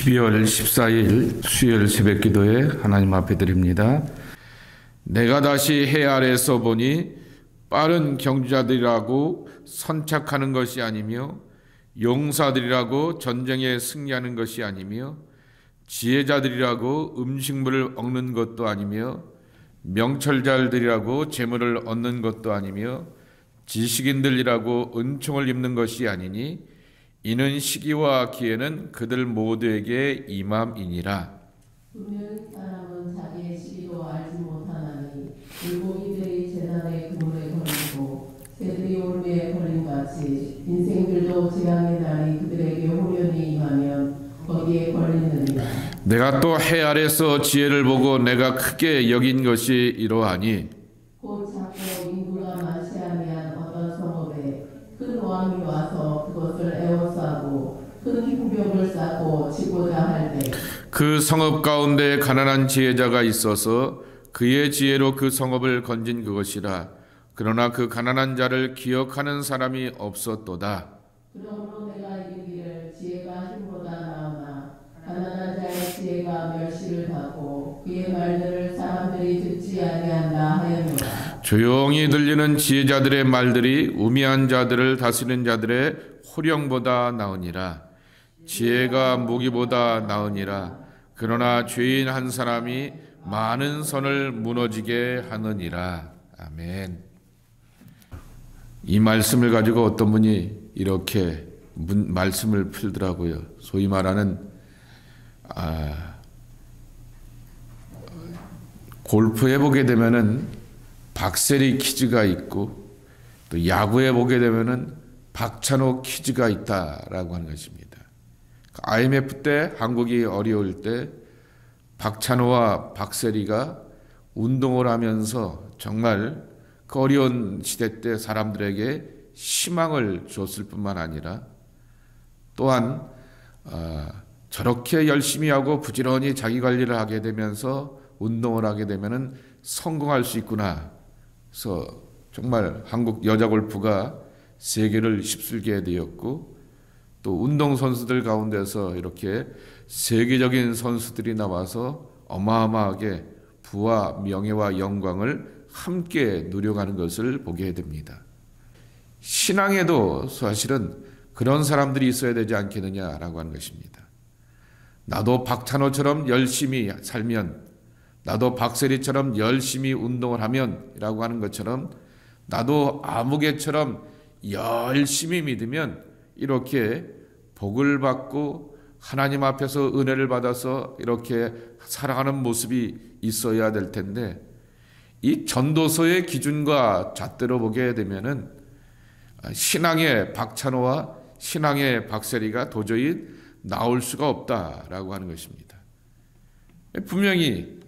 12월 14일 수요일 새벽기도에 하나님 앞에 드립니다. 내가 다시 해 아래에서 보니 빠른 경주자들이라고 선착하는 것이 아니며 용사들이라고 전쟁에 승리하는 것이 아니며 지혜자들이라고 음식물을 얻는 것도 아니며 명철자들이라고 재물을 얻는 것도 아니며 지식인들이라고 은총을 입는 것이 아니니 이는 시기와 기회는 그들 모두에게 임함이니라. 분명 사람은 자기의 시기도 알지 못하나니 물고기들이 재단의 그물에 걸리고 새들이 올무에 걸림같이 인생들도 재앙의 날이 그들에게 호련히 임하면 거기에 걸리느니라. 내가 또 해 아래서 지혜를 보고 내가 크게 여긴 것이 이러하니 곧 작고 인구가 많지 아니한 어떤 성읍에 큰 왕이 와서 그것을 에워싸고 큰 흉벽을 쌓고 치고자 할 때 그 성읍 가운데 가난한 지혜자가 있어서 그의 지혜로 그 성읍을 건진 그것이라. 그러나 그 가난한 자를 기억하는 사람이 없었도다. 그러므로 내가 이르기를 지혜가 힘보다 나으나 가난한 자의 지혜가 멸시를 받고 그의 말들을 사람들이 듣지 아니한다 하였노라. 조용히 들리는 지혜자들의 말들이 우매한 자들을 다스리는 자들의 호령보다 나으니라. 지혜가 무기보다 나으니라. 그러나 죄인 한 사람이 많은 선을 무너지게 하느니라. 아멘. 이 말씀을 가지고 어떤 분이 이렇게 말씀을 풀더라고요. 소위 말하는 골프에 보게 되면은 박세리 퀴즈가 있고 또 야구에 보게 되면은 박찬호 퀴즈가 있다라고 하는 것입니다. IMF 때 한국이 어려울 때 박찬호와 박세리가 운동을 하면서 정말 그 어려운 시대 때 사람들에게 희망을 줬을 뿐만 아니라 또한 저렇게 열심히 하고 부지런히 자기 관리를 하게 되면서 운동을 하게 되면은 성공할 수 있구나. 그래서 정말 한국 여자 골프가 세계를 휩쓸게 되었고 또 운동선수들 가운데서 이렇게 세계적인 선수들이 나와서 어마어마하게 부와 명예와 영광을 함께 누려가는 것을 보게 됩니다. 신앙에도 사실은 그런 사람들이 있어야 되지 않겠느냐라고 하는 것입니다. 나도 박찬호처럼 열심히 살면, 나도 박세리처럼 열심히 운동을 하면 이라고 하는 것처럼 나도 아무개처럼 열심히 믿으면 이렇게 복을 받고 하나님 앞에서 은혜를 받아서 이렇게 살아가는 모습이 있어야 될 텐데 이 전도서의 기준과 잣대로 보게 되면은 신앙의 박찬호와 신앙의 박세리가 도저히 나올 수가 없다라고 하는 것입니다. 분명히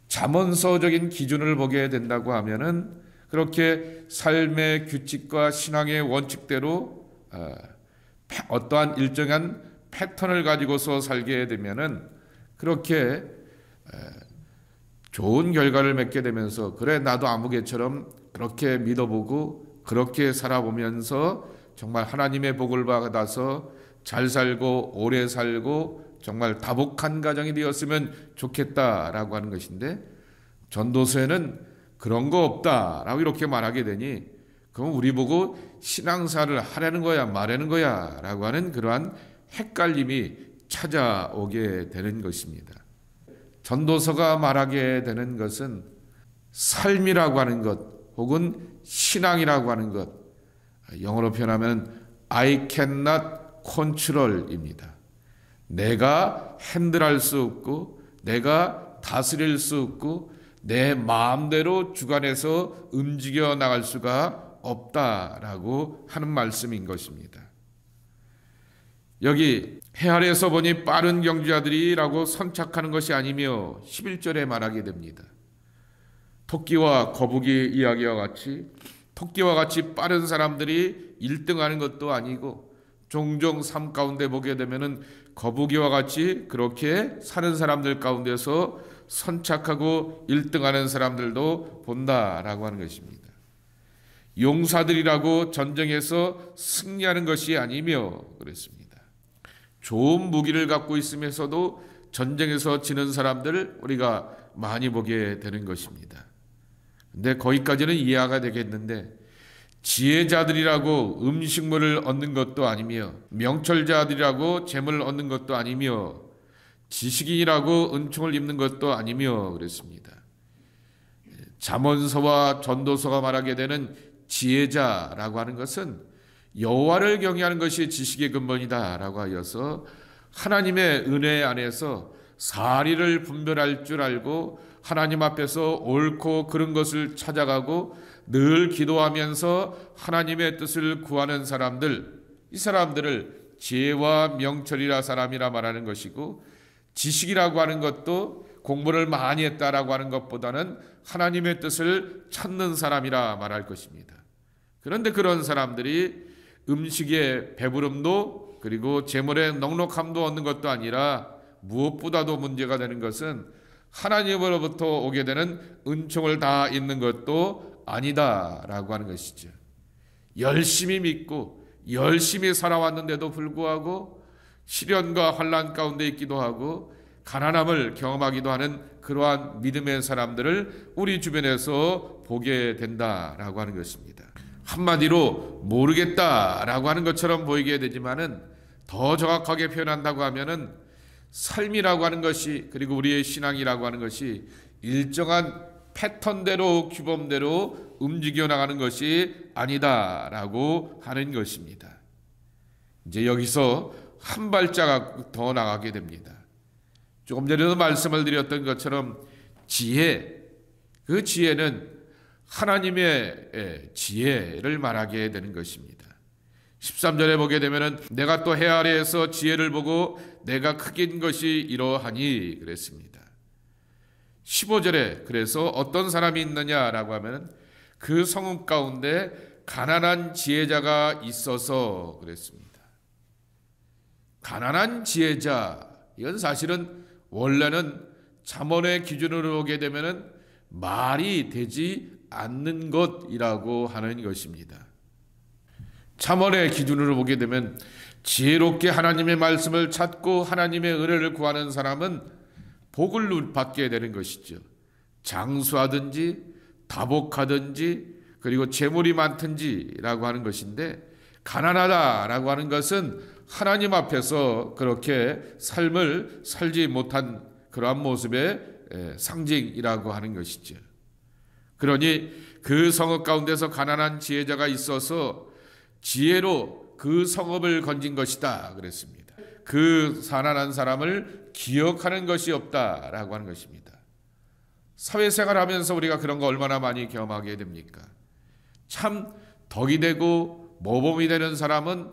잠언서적인 기준을 보게 된다고 하면은 그렇게 삶의 규칙과 신앙의 원칙대로 어떠한 일정한 패턴을 가지고서 살게 되면은 그렇게 좋은 결과를 맺게 되면서 그래 나도 아무개처럼 그렇게 믿어보고 그렇게 살아보면서 정말 하나님의 복을 받아서 잘 살고 오래 살고 정말 다복한 가정이 되었으면 좋겠다라고 하는 것인데 전도서에는 그런 거 없다라고 이렇게 말하게 되니 그럼 우리 보고 신앙사를 하라는 거야 말하는 거야 라고 하는 그러한 헷갈림이 찾아오게 되는 것입니다. 전도서가 말하게 되는 것은 삶이라고 하는 것 혹은 신앙이라고 하는 것, 영어로 표현하면 I cannot control입니다. 내가 핸들할 수 없고 내가 다스릴 수 없고 내 마음대로 주관해서 움직여 나갈 수가 없다라고 하는 말씀인 것입니다. 여기 해 아래에서 보니 빠른 경주자들이라고 선착하는 것이 아니며 11절에 말하게 됩니다. 토끼와 거북이 이야기와 같이 토끼와 같이 빠른 사람들이 1등하는 것도 아니고 종종 삶 가운데 보게 되면은 거북이와 같이 그렇게 사는 사람들 가운데서 선착하고 1등하는 사람들도 본다라고 하는 것입니다. 용사들이라고 전쟁에서 승리하는 것이 아니며 그랬습니다. 좋은 무기를 갖고 있으면서도 전쟁에서 지는 사람들을 우리가 많이 보게 되는 것입니다. 근데 거기까지는 이해가 되겠는데, 지혜자들이라고 음식물을 얻는 것도 아니며, 명철자들이라고 재물을 얻는 것도 아니며, 지식인이라고 은총을 입는 것도 아니며 그랬습니다. 잠언서와 전도서가 말하게 되는 지혜자라고 하는 것은 여호와를 경외하는 것이 지식의 근본이다라고 하여서 하나님의 은혜 안에서 사리를 분별할 줄 알고 하나님 앞에서 옳고 그른 것을 찾아가고 늘 기도하면서 하나님의 뜻을 구하는 사람들, 이 사람들을 지혜와 명철이라 사람이라 말하는 것이고, 지식이라고 하는 것도 공부를 많이 했다라고 하는 것보다는 하나님의 뜻을 찾는 사람이라 말할 것입니다. 그런데 그런 사람들이 음식의 배부름도 그리고 재물의 넉넉함도 얻는 것도 아니라 무엇보다도 문제가 되는 것은 하나님으로부터 오게 되는 은총을 다 잊는 것도 아니다라고 하는 것이죠. 열심히 믿고 열심히 살아왔는데도 불구하고 시련과 환난 가운데 있기도 하고 가난함을 경험하기도 하는 그러한 믿음의 사람들을 우리 주변에서 보게 된다라고 하는 것입니다. 한마디로 모르겠다라고 하는 것처럼 보이게 되지만은 더 정확하게 표현한다고 하면은 삶이라고 하는 것이, 그리고 우리의 신앙이라고 하는 것이 일정한 패턴대로 규범대로 움직여 나가는 것이 아니다라고 하는 것입니다. 이제 여기서 한 발자국 더 나가게 됩니다. 조금 전에도 말씀을 드렸던 것처럼 지혜, 그 지혜는 하나님의 지혜를 말하게 되는 것입니다. 13절에 보게 되면은 내가 또 해 아래에서 지혜를 보고 내가 크긴 것이 이러하니 그랬습니다. 15절에 그래서 어떤 사람이 있느냐라고 하면은 그 성읍 가운데 가난한 지혜자가 있어서 그랬습니다. 가난한 지혜자, 이건 사실은 원래는 잠언의 기준으로 보게 되면은 말이 되지 않는 것이라고 하는 것입니다. 잠언의 기준으로 보게 되면 지혜롭게 하나님의 말씀을 찾고 하나님의 은혜를 구하는 사람은 복을 받게 되는 것이죠. 장수하든지 다복하든지 그리고 재물이 많든지라고 하는 것인데, 가난하다라고 하는 것은 하나님 앞에서 그렇게 삶을 살지 못한 그러한 모습의 상징이라고 하는 것이죠. 그러니 그 성읍 가운데서 가난한 지혜자가 있어서 지혜로 그 성읍을 건진 것이다 그랬습니다. 그 가난한 사람을 기억하는 것이 없다라고 하는 것입니다. 사회생활하면서 우리가 그런 거 얼마나 많이 경험하게 됩니까? 참 덕이 되고 모범이 되는 사람은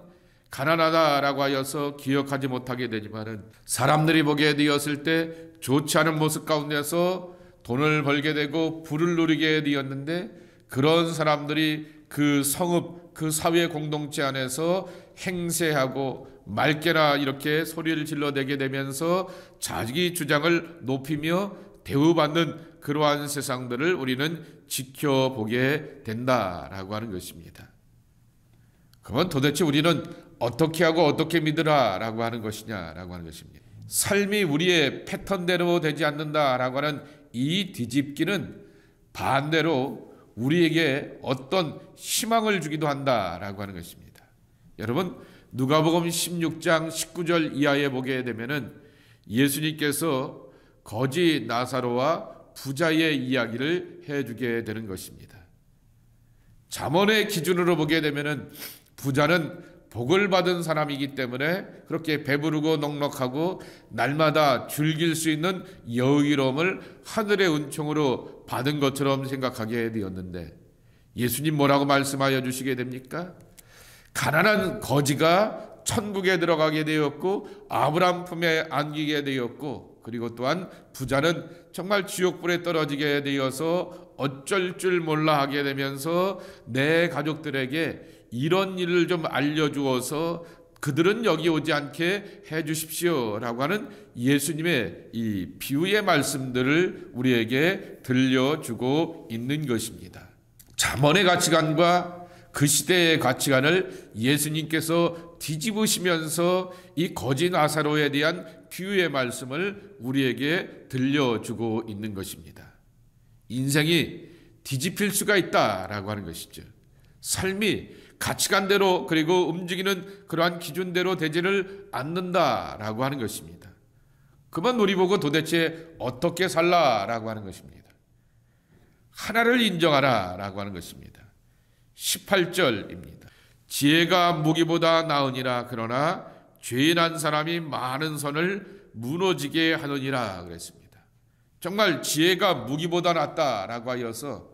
가난하다라고 하여서 기억하지 못하게 되지만은 사람들이 보게 되었을 때 좋지 않은 모습 가운데서 돈을 벌게 되고 부를 누리게 되었는데, 그런 사람들이 그 성읍, 그 사회 공동체 안에서 행세하고 말게나 이렇게 소리를 질러대게 되면서 자기 주장을 높이며 대우받는 그러한 세상들을 우리는 지켜보게 된다라고 하는 것입니다. 그러면 도대체 우리는 어떻게 하고 어떻게 믿으라라고 하는 것이냐라고 하는 것입니다. 삶이 우리의 패턴대로 되지 않는다라고 하는 이 뒤집기는 반대로 우리에게 어떤 희망을 주기도 한다라고 하는 것입니다. 여러분, 누가복음 16장 19절 이하에 보게 되면은 예수님께서 거지 나사로와 부자의 이야기를 해주게 되는 것입니다. 잠언의 기준으로 보게 되면은 부자는 복을 받은 사람이기 때문에 그렇게 배부르고 넉넉하고 날마다 즐길 수 있는 여유로움을 하늘의 은총으로 받은 것처럼 생각하게 되었는데, 예수님 뭐라고 말씀하여 주시게 됩니까? 가난한 거지가 천국에 들어가게 되었고 아브라함 품에 안기게 되었고, 그리고 또한 부자는 정말 지옥불에 떨어지게 되어서 어쩔 줄 몰라 하게 되면서 내 가족들에게 이런 일을 좀 알려주어서 그들은 여기 오지 않게 해주십시오라고 하는 예수님의 이 비유의 말씀들을 우리에게 들려주고 있는 것입니다. 잠언의 가치관과 그 시대의 가치관을 예수님께서 뒤집으시면서 이 거지 나사로에 대한 비유의 말씀을 우리에게 들려주고 있는 것입니다. 인생이 뒤집힐 수가 있다라고 하는 것이죠. 삶이 가치관대로 그리고 움직이는 그러한 기준대로 되지를 않는다라고 하는 것입니다. 그만 우리 보고 도대체 어떻게 살라라고 하는 것입니다. 하나를 인정하라라고 하는 것입니다. 18절입니다. 지혜가 무기보다 나으니라. 그러나 죄인한 사람이 많은 선을 무너지게 하느니라 그랬습니다. 정말 지혜가 무기보다 낫다라고 하여서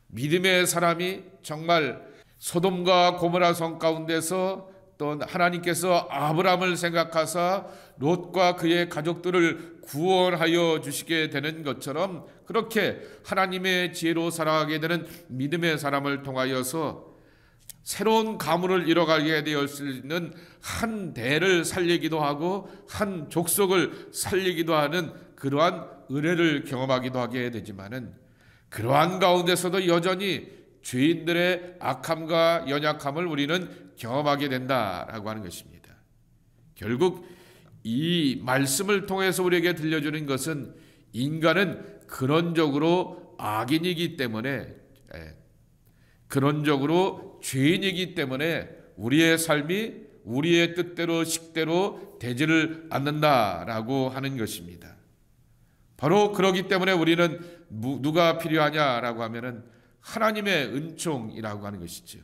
믿음의 사람이 정말 소돔과 고모라 성 가운데서 또 하나님께서 아브라함을 생각하사 롯과 그의 가족들을 구원하여 주시게 되는 것처럼 그렇게 하나님의 지혜로 살아가게 되는 믿음의 사람을 통하여서 새로운 가문을 이뤄가게 되어 있는 한 대를 살리기도 하고 한 족속을 살리기도 하는 그러한 은혜를 경험하기도 하게 되지만은 그러한 가운데서도 여전히 죄인들의 악함과 연약함을 우리는 경험하게 된다라고 하는 것입니다. 결국 이 말씀을 통해서 우리에게 들려주는 것은 인간은 근원적으로 악인이기 때문에 근원적으로 죄인이기 때문에 우리의 삶이 우리의 뜻대로 식대로 되지를 않는다라고 하는 것입니다. 바로 그러기 때문에 우리는 누가 필요하냐라고 하면은 하나님의 은총이라고 하는 것이죠.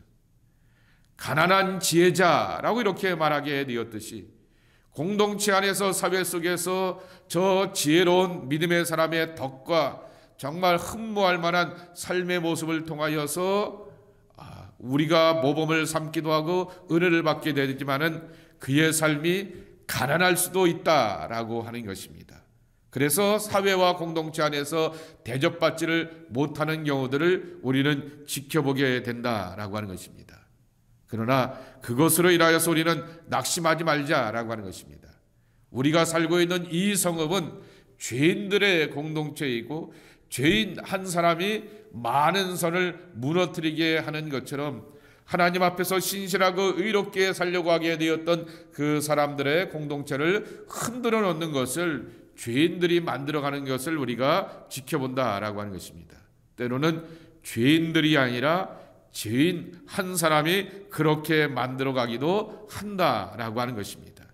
가난한 지혜자라고 이렇게 말하게 되었듯이 공동체 안에서 사회 속에서 저 지혜로운 믿음의 사람의 덕과 정말 흠모할 만한 삶의 모습을 통하여서 우리가 모범을 삼기도 하고 은혜를 받게 되지만은 그의 삶이 가난할 수도 있다라고 하는 것입니다. 그래서 사회와 공동체 안에서 대접받지를 못하는 경우들을 우리는 지켜보게 된다라고 하는 것입니다. 그러나 그것으로 인하여서 우리는 낙심하지 말자라고 하는 것입니다. 우리가 살고 있는 이 성읍은 죄인들의 공동체이고 죄인 한 사람이 많은 선을 무너뜨리게 하는 것처럼 하나님 앞에서 신실하고 의롭게 살려고 하게 되었던 그 사람들의 공동체를 흔들어 놓는 것을 죄인들이 만들어가는 것을 우리가 지켜본다라고 하는 것입니다. 때로는 죄인들이 아니라 죄인 한 사람이 그렇게 만들어가기도 한다라고 하는 것입니다.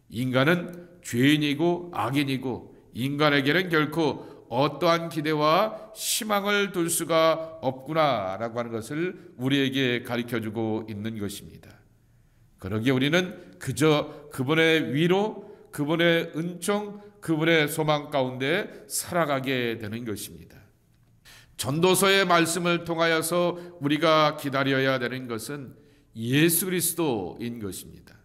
인간은 죄인이고 악인이고 인간에게는 결코 어떠한 기대와 희망을 둘 수가 없구나라고 하는 것을 우리에게 가르쳐주고 있는 것입니다. 그러기에 우리는 그저 그분의 위로, 그분의 은총, 그분의 소망 가운데 살아가게 되는 것입니다. 전도서의 말씀을 통하여서 우리가 기다려야 되는 것은 예수 그리스도인 것입니다.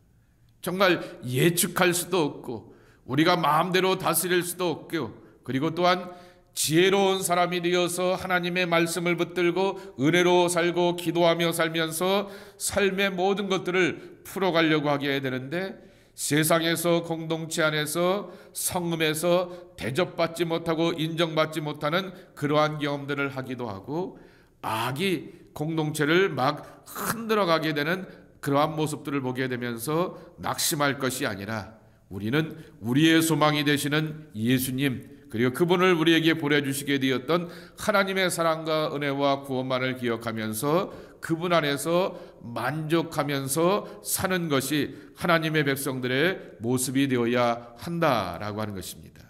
정말 예측할 수도 없고 우리가 마음대로 다스릴 수도 없고 그리고 또한 지혜로운 사람이 되어서 하나님의 말씀을 붙들고 은혜로 살고 기도하며 살면서 삶의 모든 것들을 풀어가려고 하게 되는데 세상에서 공동체 안에서 성음에서 대접받지 못하고 인정받지 못하는 그러한 경험들을 하기도 하고 악이 공동체를 막 흔들어가게 되는 그러한 모습들을 보게 되면서 낙심할 것이 아니라 우리는 우리의 소망이 되시는 예수님 그리고 그분을 우리에게 보내주시게 되었던 하나님의 사랑과 은혜와 구원만을 기억하면서 그분 안에서 만족하면서 사는 것이 하나님의 백성들의 모습이 되어야 한다라고 하는 것입니다.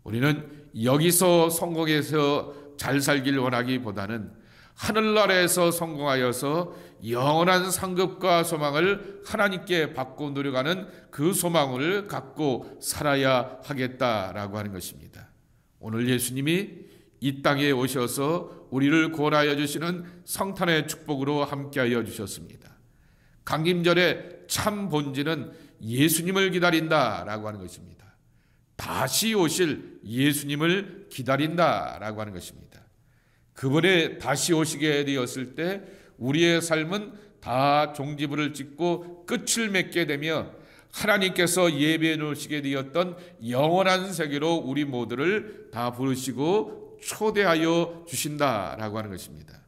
우리는 여기서 성공해서 잘 살길 원하기보다는 하늘나라에서 성공하여서 영원한 상급과 소망을 하나님께 받고 누려가는 그 소망을 갖고 살아야 하겠다라고 하는 것입니다. 오늘 예수님이 이 땅에 오셔서 우리를 구원하여 주시는 성탄의 축복으로 함께하여 주셨습니다. 강림절의 참 본질은 예수님을 기다린다라고 하는 것입니다. 다시 오실 예수님을 기다린다라고 하는 것입니다. 그분의 다시 오시게 되었을 때 우리의 삶은 다 종지부를 찍고 끝을 맺게 되며 하나님께서 예배해 놓으시게 되었던 영원한 세계로 우리 모두를 다 부르시고 초대하여 주신다라고 하는 것입니다.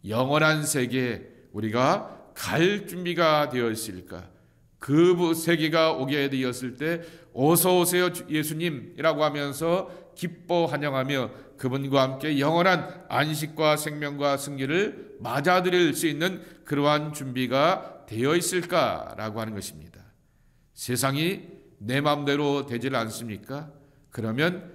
영원한 세계에 우리가 갈 준비가 되어 있을까? 그 세계가 오게 되었을 때 어서 오세요 예수님이라고 하면서 기뻐 환영하며 그분과 함께 영원한 안식과 생명과 승리를 맞아들일 수 있는 그러한 준비가 되어 있을까라고 하는 것입니다. 세상이 내 마음대로 되질 않습니까? 그러면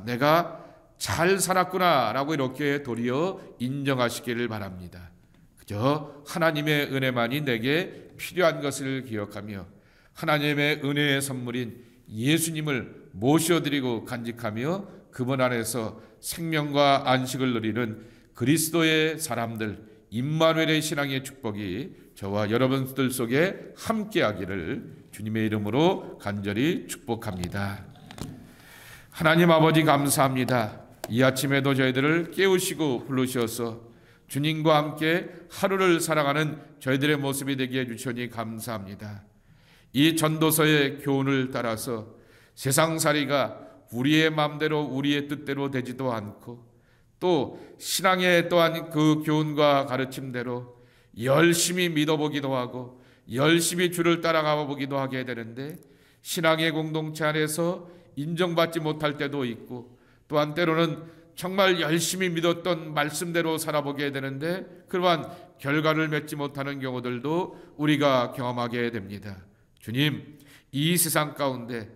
내가 잘 살았구나라고 이렇게 도리어 인정하시기를 바랍니다. 그저 하나님의 은혜만이 내게 필요한 것을 기억하며 하나님의 은혜의 선물인 예수님을 모셔드리고 간직하며 그분 안에서 생명과 안식을 누리는 그리스도의 사람들, 임마누엘의 신앙의 축복이 저와 여러분들 속에 함께하기를 주님의 이름으로 간절히 축복합니다. 하나님 아버지 감사합니다. 이 아침에도 저희들을 깨우시고 부르셔서 주님과 함께 하루를 살아가는 저희들의 모습이 되게 해주시니 감사합니다. 이 전도서의 교훈을 따라서 세상살이가 우리의 마음대로 우리의 뜻대로 되지도 않고 또 신앙의 또한 그 교훈과 가르침대로 열심히 믿어보기도 하고 열심히 주를 따라가 보기도 하게 되는데 신앙의 공동체 안에서 인정받지 못할 때도 있고 또한 때로는 정말 열심히 믿었던 말씀대로 살아보게 되는데 그러한 결과를 맺지 못하는 경우들도 우리가 경험하게 됩니다. 주님, 이 세상 가운데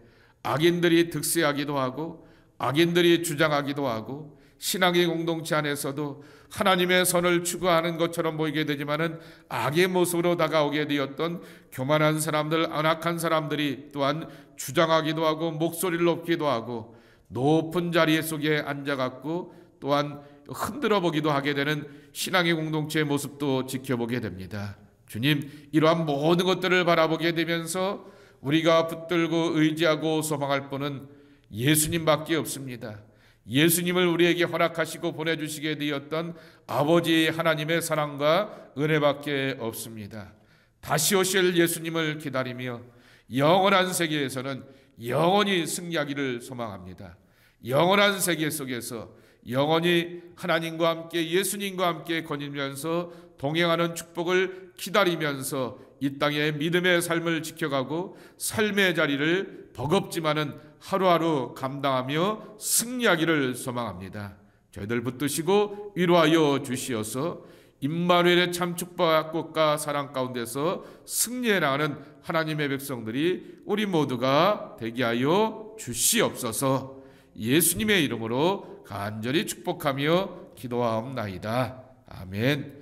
악인들이 득세하기도 하고 악인들이 주장하기도 하고 신앙의 공동체 안에서도 하나님의 선을 추구하는 것처럼 보이게 되지만은 악의 모습으로 다가오게 되었던 교만한 사람들, 안악한 사람들이 또한 주장하기도 하고 목소리를 높이기도 하고 높은 자리 속에 앉아갖고 또한 흔들어 보기도 하게 되는 신앙의 공동체의 모습도 지켜보게 됩니다. 주님, 이러한 모든 것들을 바라보게 되면서 우리가 붙들고 의지하고 소망할 분은 예수님밖에 없습니다. 예수님을 우리에게 허락하시고 보내주시게 되었던 아버지 하나님의 사랑과 은혜밖에 없습니다. 다시 오실 예수님을 기다리며 영원한 세계에서는 영원히 승리하기를 소망합니다. 영원한 세계 속에서 영원히 하나님과 함께 예수님과 함께 거니면서 동행하는 축복을 기다리면서 이 땅의 믿음의 삶을 지켜가고 삶의 자리를 버겁지만은 하루하루 감당하며 승리하기를 소망합니다. 저희들 붙드시고 위로하여 주시어서 임마누엘의 참 축복과 사랑 가운데서 승리해 나가는 하나님의 백성들이 우리 모두가 되게 하여 주시옵소서. 예수님의 이름으로 간절히 축복하며 기도하옵나이다. 아멘.